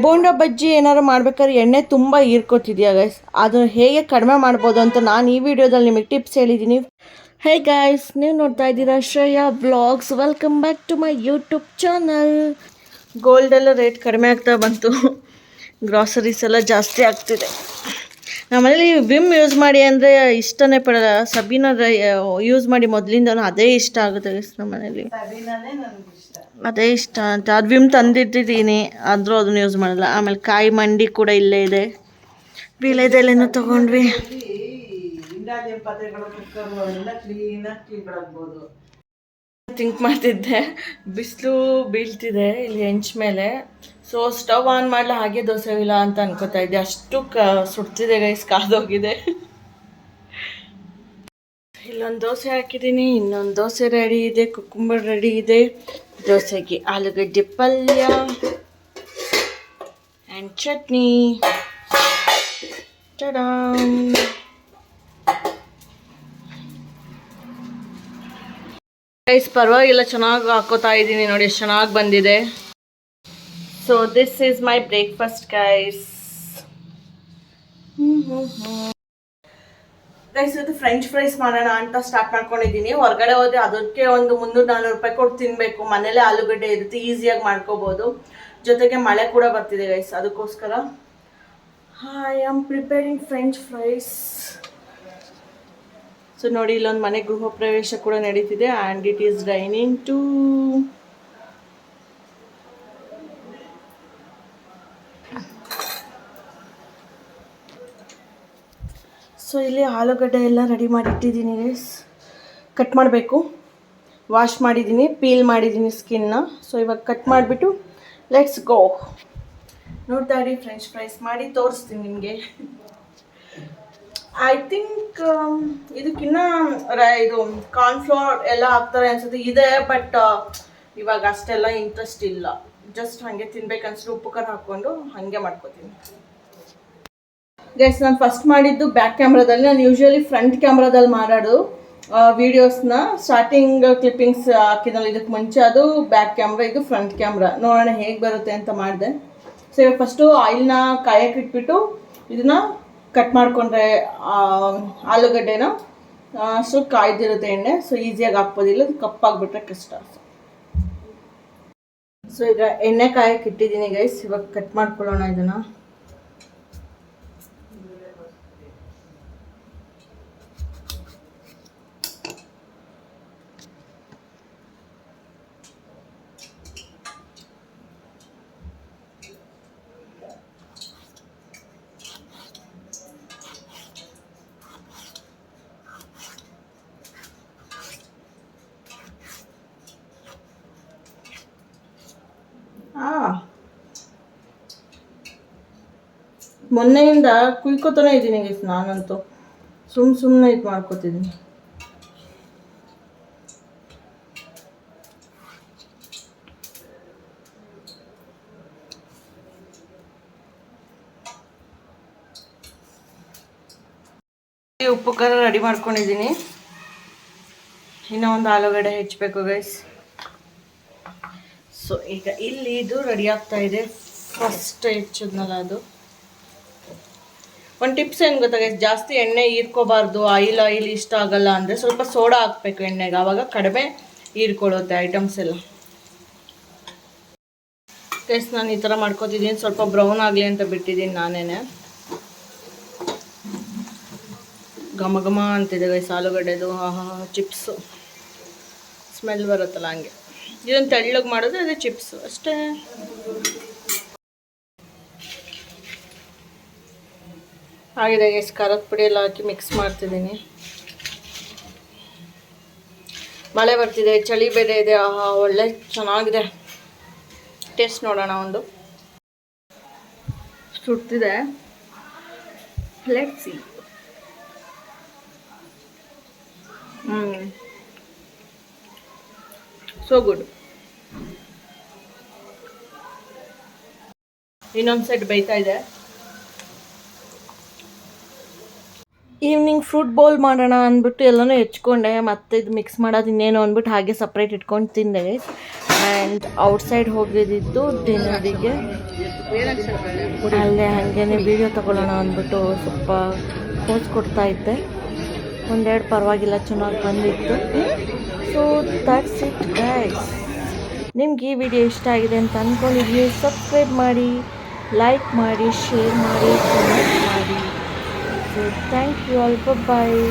ಬೋಂಡ ಬಜ್ಜಿ ಏನಾದ್ರು ಮಾಡ್ಬೇಕಾದ್ರೆ ಎಣ್ಣೆ ತುಂಬ ಹೀರ್ಕೋತಿದ್ಯಾ ಗೈಸ್, ಅದನ್ನು ಹೇಗೆ ಕಡಿಮೆ ಮಾಡ್ಬೋದು ಅಂತ ನಾನು ಈ ವಿಡಿಯೋದಲ್ಲಿ ನಿಮಗೆ ಟಿಪ್ಸ್ ಹೇಳಿದ್ದೀನಿ. ಹೇ ಗೈಸ್, ನೀವು ನೋಡ್ತಾ ಇದ್ದೀರಾ Shreya vlogs. Welcome back to my YouTube channel. ಗೋಲ್ಡೆಲ್ಲ ರೇಟ್ ಕಡಿಮೆ ಆಗ್ತಾ ಬಂತು, ಗ್ರಾಸರೀಸ್ ಎಲ್ಲ ಜಾಸ್ತಿ ಆಗ್ತಿದೆ. ನಮ್ಮನೇಲಿ ವಿಮ್ ಯೂಸ್ ಮಾಡಿ ಅಂದರೆ ಇಷ್ಟನೇ ಪಡಲ್ಲ. ಸಬೀನ ಯೂಸ್ ಮಾಡಿ ಮೊದಲಿಂದನೂ ಅದೇ ಇಷ್ಟ ಆಗುತ್ತೆ ಗೈಸ್. ನಮ್ಮ ಮನೇಲಿ ಅದೇ ಇಷ್ಟ ಅಂತ ಅದು ವಿಮ್ ತಂದಿಟ್ಟಿದ್ದೀನಿ, ಆದರೂ ಅದನ್ನು ಯೂಸ್ ಮಾಡಲ್ಲ. ಆಮೇಲೆ ಕಾಯಿ ಮಂಡಿ ಕೂಡ ಇಲ್ಲೇ ಇದೆ, ವೀಳ್ಯದೆಲೆನೂ ತೊಗೊಂಡ್ವಿ. ಥಿಂಕ್ ಮಾಡ್ತಿದ್ದೆ, ಬಿಸಿಲು ಬೀಳ್ತಿದೆ ಇಲ್ಲಿ ಹೆಂಚ ಮೇಲೆ, ಸೊ ಸ್ಟವ್ ಆನ್ ಮಾಡಲ ಹಾಗೆ ದೋಸೆ ಇಲ್ಲ ಅಂತ ಅನ್ಕೋತಾ ಇದ್ದೆ. ಅಷ್ಟು ಸುಡ್ತಿದೆ ಗೈಸ್, ಕಾದೋಗಿದೆ. ಇಲ್ಲೊಂದು ದೋಸೆ ಹಾಕಿದ್ದೀನಿ, ಇನ್ನೊಂದು ದೋಸೆ ರೆಡಿ ಇದೆ, ಕುಕ್ಕುಂಬರ್ ರೆಡಿ ಇದೆ. ದೋಸೆಗೆ ಆಲೂಗಡ್ಡೆ ಪಲ್ಯ ಆ್ಯಂಡ್ ಚಟ್ನಿ. ಟಡಾಮ್! ಗೈಸ್ ಪರವಾಗಿಲ್ಲ, ಚೆನ್ನಾಗಿ ಹಾಕೋತಾ ಇದ್ದೀನಿ ನೋಡಿ, ಎಷ್ಟು ಚೆನ್ನಾಗಿ ಬಂದಿದೆ. So this is my breakfast guys. Guys ಇದು ಫ್ರೆಂಚ್ ಫ್ರೈಸ್ ಮಾಡೋಣ ಅಂತ ಸ್ಟಾರ್ಟ್ ಮಾಡ್ಕೊಂಡಿದ್ದೀನಿ. ಹೊರಗಡೆ ಹೋದರೆ ಅದಕ್ಕೆ ಒಂದು 300-400 ರೂಪಾಯಿ ಕೊಟ್ಟು ತಿನ್ನಬೇಕು. ಮನೇಲೆ ಆಲೂಗಡ್ಡೆ ಇರುತ್ತೆ, ಈಸಿಯಾಗಿ ಮಾಡ್ಕೋಬೋದು. ಜೊತೆಗೆ ಮಳೆ ಕೂಡ ಬರ್ತಿದೆ ಗೈಸ್, ಅದಕ್ಕೋಸ್ಕರ I am preparing French fries. So ನೋಡಿ, ಇಲ್ಲೊಂದು ಮನೆ ಗೃಹ ಪ್ರವೇಶ ಕೂಡ ನಡೀತಿದೆ and it is raining too. So ಇಲ್ಲಿ ಆಲೂಗಡ್ಡೆ ಎಲ್ಲ ರೆಡಿ ಮಾಡಿ ಇಟ್ಟಿದ್ದೀನಿ ಗೈಸ್. ಕಟ್ ಮಾಡಬೇಕು, ವಾಶ್ ಮಾಡಿದ್ದೀನಿ, ಪೀಲ್ ಮಾಡಿದ್ದೀನಿ ಸ್ಕಿನ್ನ. ಸೊ ಇವಾಗ ಕಟ್ ಮಾಡಿಬಿಟ್ಟು ಲೆಟ್ಸ್ ಗೋ. ನೋಡ್ತಾ ಇರಿ, ಫ್ರೆಂಚ್ ಫ್ರೈಸ್ ಮಾಡಿ ತೋರಿಸ್ತೀನಿ ನಿಮಗೆ. ಐ ಥಿಂಕ್ ಇದಕ್ಕಿನ್ನ ಇದು ಕಾರ್ನ್ಫ್ಲೋರ್ ಎಲ್ಲ ಹಾಕ್ತಾರೆ ಅನ್ಸುತ್ತೆ. ಇದೆ, ಬಟ್ ಇವಾಗ ಅಷ್ಟೆಲ್ಲ ಇಂಟ್ರೆಸ್ಟ್ ಇಲ್ಲ. ಜಸ್ಟ್ ಹಾಗೆ ತಿನ್ಬೇಕನ್ಸಿಟ್ಟು ಉಪ್ಪು ಖಾರ ಹಾಕ್ಕೊಂಡು ಹಾಗೆ ಮಾಡ್ಕೋತೀನಿ ಗೈಸ್. ನಾನು ಫಸ್ಟ್ ಮಾಡಿದ್ದು ಬ್ಯಾಕ್ ಕ್ಯಾಮ್ರಾದಲ್ಲಿ. ನಾನು ಯೂಶ್ವಲಿ ಫ್ರಂಟ್ ಕ್ಯಾಮ್ರಾದಲ್ಲಿ ಮಾಡೋದು ವೀಡಿಯೋಸ್ನ. ಸ್ಟಾರ್ಟಿಂಗ್ ಕ್ಲಿಪ್ಪಿಂಗ್ಸ್ ಹಾಕಿದ್ನಲ್ಲ ಇದಕ್ಕೆ ಮುಂಚೆ, ಅದು ಬ್ಯಾಕ್ ಕ್ಯಾಮ್ರಾ, ಇದು ಫ್ರಂಟ್ ಕ್ಯಾಮ್ರಾ. ನೋಡೋಣ ಹೇಗೆ ಬರುತ್ತೆ ಅಂತ ಮಾಡಿದೆ. ಸೊ ಇವಾಗ ಫಸ್ಟು ಆಯಿಲ್ನ ಕಾಯಕ್ಕೆ ಇಟ್ಬಿಟ್ಟು ಇದನ್ನು ಕಟ್ ಮಾಡಿಕೊಂಡ್ರೆ ಆಲೂಗಡ್ಡೆನ ಸ್ವಲ್ಪ ಕಾಯ್ದಿರುತ್ತೆ ಎಣ್ಣೆ, ಸೊ ಈಸಿಯಾಗಿ ಹಾಕ್ಬೋದಿಲ್ಲ, ಕಪ್ಪಾಗಿಬಿಟ್ರೆ ಕಷ್ಟ. ಸೊ ಈಗ ಎಣ್ಣೆ ಕಾಯಕ್ಕೆ ಇಟ್ಟಿದ್ದೀನಿ ಗೈಸ್, ಇವಾಗ ಕಟ್ ಮಾಡ್ಕೊಳ್ಳೋಣ ಇದನ್ನು. ಮೊನ್ನೆಯಿಂದ ಕುಯ್ಕೋತಾನೆ ಇದ್ದೀನಿ ಗೈಸ್. ನಾನಂತೂ ಸುಮ್ಮನೆ ಇದು ಮಾಡ್ಕೋತಿದ್ದೀನಿ. ಉಪ್ಪು ಖಾರ ರೆಡಿ ಮಾಡ್ಕೊಂಡಿದ್ದೀನಿ. ಇನ್ನೂ ಒಂದು ಆಲೂಗಡ್ಡೆ ಹೆಚ್ಚಬೇಕು ಗೈಸ್. ಸೊ ಈಗ ಇಲ್ಲಿ ಇದು ರೆಡಿ ಆಗ್ತಾ ಇದೆ. ಫಸ್ಟ್ ಹೆಚ್ಚಿದ್ನಲ್ಲ ಅದು. ಒಂದು ಟಿಪ್ಸ್ ಏನು ಗೊತ್ತಾ ಗೈಸ್, ಜಾಸ್ತಿ ಎಣ್ಣೆ ಹೀರ್ಕೋಬಾರ್ದು. ಆಯಿಲ್ ಇಷ್ಟ ಆಗಲ್ಲ ಅಂದರೆ ಸ್ವಲ್ಪ ಸೋಡಾ ಹಾಕಬೇಕು ಎಣ್ಣೆಗೆ, ಆವಾಗ ಕಡಿಮೆ ಹೀರ್ಕೊಳ್ಳುತ್ತೆ ಐಟಮ್ಸ್ ಎಲ್ಲ. ಗೈಸ್ ನಾನು ಈ ಥರ ಮಾಡ್ಕೊತಿದ್ದೀನಿ, ಸ್ವಲ್ಪ ಬ್ರೌನ್ ಆಗಲಿ ಅಂತ ಬಿಟ್ಟಿದ್ದೀನಿ ನಾನೇನೆ. ಘಮ ಘಮ ಅಂತಿದೆ ಗೈಸ್ ಆಲೂಗಡ್ಡೆದು. ಚಿಪ್ಸು ಸ್ಮೆಲ್ ಬರುತ್ತಲ್ಲ ಹಂಗೆ. ಇದನ್ನು ತೆಳ್ಳಗೆ ಮಾಡೋದು, ಅದೇ ಚಿಪ್ಸು ಅಷ್ಟೇ. ಆಗಿದೆ ಗೈಸ್, ಖಾರದ ಪುಡಿ ಎಲ್ಲ ಹಾಕಿ ಮಿಕ್ಸ್ ಮಾಡ್ತಿದ್ದೀನಿ. ಮಳೆ ಬರ್ತಿದೆ, ಚಳಿ ಬೇರೆ ಇದೆ. ಒಳ್ಳೆ ಚೆನ್ನಾಗಿದೆ. ಟೇಸ್ಟ್ ನೋಡೋಣ. ಒಂದು ಸುಡ್ತಿದೆ, ಲೆಟ್ಸ್ ಸಿ. So good. ಇನ್ನೊಂದು ಸೈಡ್ ಬೇಯ್ತಾ ಇದೆ. ಈವ್ನಿಂಗ್ ಫ್ರೂಟ್ ಬೌಲ್ ಮಾಡೋಣ ಅಂದ್ಬಿಟ್ಟು ಎಲ್ಲನೂ ಹೆಚ್ಕೊಂಡೆ. ಮತ್ತೆ ಇದು ಮಿಕ್ಸ್ ಮಾಡೋದು ಇನ್ನೇನು ಅಂದ್ಬಿಟ್ಟು ಹಾಗೆ ಸಪ್ರೇಟ್ ಇಟ್ಕೊಂಡು ತಿಂದೆ. ಆ್ಯಂಡ್ ಔಟ್ಸೈಡ್ ಹೋಗಿದ್ದಿದ್ದು ಡಿನ್ನರಿಗೆ. ಅಲ್ಲೇ ಹಾಗೇನೆ ವಿಡಿಯೋ ತಗೊಳ್ಳೋಣ ಅಂದ್ಬಿಟ್ಟು ಸ್ವಲ್ಪ ಪೋಸ್ ಕೊಡ್ತಾ ಇದ್ದೆ. ಒಂದೆರಡು ಪರವಾಗಿಲ್ಲ ಚೆನ್ನಾಗಿ ಬಂದಿತ್ತು. So that's it guys. ನಿಮ್ಗೆ ಈ ವಿಡಿಯೋ ಇಷ್ಟ ಆಗಿದೆ ಅಂತ ಅಂದ್ಕೊಂಡಿದ್ದೀನಿ. ಸಬ್ಸ್ಕ್ರೈಬ್ ಮಾಡಿ, ಲೈಕ್ ಮಾಡಿ, ಶೇರ್ ಮಾಡಿ, ಕಮೆಂಟ್ ಮಾಡಿ. So thank you all. Bye.